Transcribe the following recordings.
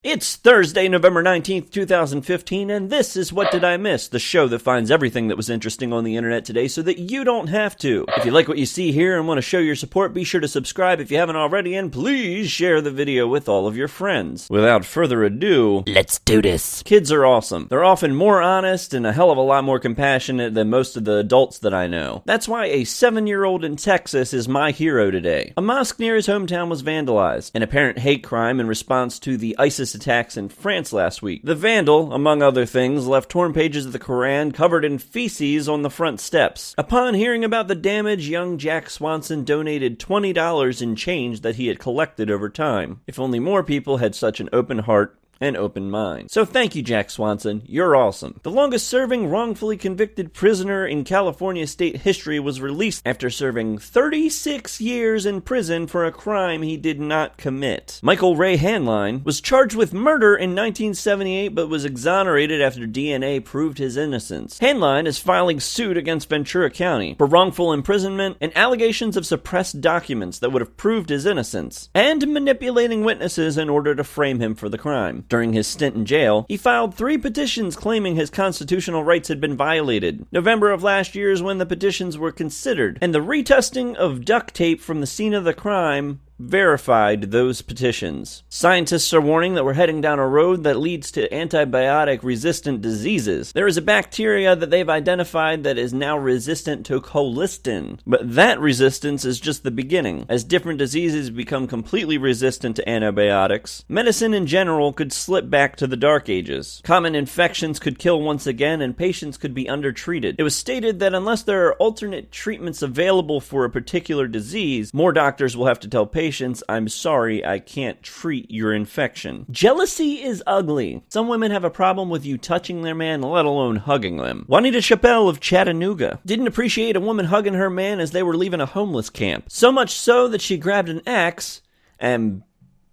It's Thursday, November 19th, 2015, and this is What Did I Miss, the show that finds everything that was interesting on the internet today so that you don't have to. If you like what you see here and want to show your support, be sure to subscribe if you haven't already, and please share the video with all of your friends. Without further ado, let's do this. Kids are awesome. They're often more honest and a hell of a lot more compassionate than most of the adults that I know. That's why a 7-year-old in Texas is my hero today. A mosque near his hometown was vandalized, an apparent hate crime in response to the ISIS attacks in France last week. The vandal, among other things, left torn pages of the Quran covered in feces on the front steps. Upon hearing about the damage, young Jack Swanson donated $20 in change that he had collected over time. If only more people had such an open heart and open mind. So thank you, Jack Swanson. You're awesome. The longest-serving wrongfully convicted prisoner in California state history was released after serving 36 years in prison for a crime he did not commit. Michael Ray Hanline was charged with murder in 1978 but was exonerated after DNA proved his innocence. Hanline is filing suit against Ventura County for wrongful imprisonment and allegations of suppressed documents that would have proved his innocence, and manipulating witnesses in order to frame him for the crime. During his stint in jail, he filed 3 petitions claiming his constitutional rights had been violated. November of last year is when the petitions were considered, and the retesting of duct tape from the scene of the crime verified those petitions. Scientists are warning that we're heading down a road that leads to antibiotic resistant diseases. There is a bacteria that they've identified that is now resistant to colistin, but that resistance is just the beginning. As different diseases become completely resistant to antibiotics, medicine in general could slip back to the dark ages. Common infections could kill once again, and patients could be undertreated. It was stated that unless there are alternate treatments available for a particular disease, more doctors will have to tell patients, I'm sorry, I can't treat your infection. Jealousy is ugly. Some women have a problem with you touching their man, let alone hugging them. Juanita Chappelle of Chattanooga didn't appreciate a woman hugging her man as they were leaving a homeless camp. So much so that she grabbed an axe and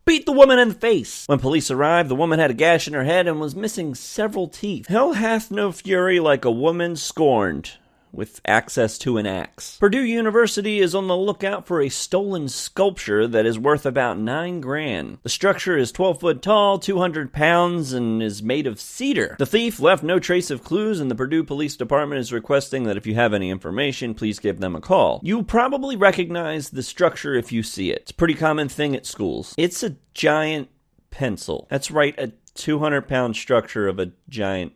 beat the woman in the face. When police arrived, the woman had a gash in her head and was missing several teeth. Hell hath no fury like a woman scorned with access to an axe. Perdue University is on the lookout for a stolen sculpture that is worth about $9 grand. The structure is 12 foot tall, 200 pounds, and is made of cedar. The thief left no trace of clues, and the Perdue Police Department is requesting that if you have any information, please give them a call. You'll probably recognize the structure if you see it. It's a pretty common thing at schools. It's a giant pencil. That's right, a 200-pound structure of a giant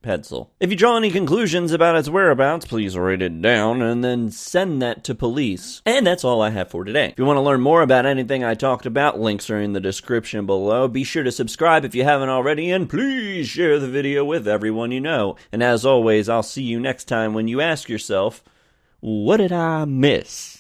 pencil. If you draw any conclusions about its whereabouts, please write it down and then send that to police. And that's all I have for today. If you want to learn more about anything I talked about, links are in the description below. Be sure to subscribe if you haven't already, and please share the video with everyone you know. And as always, I'll see you next time when you ask yourself, what did I miss?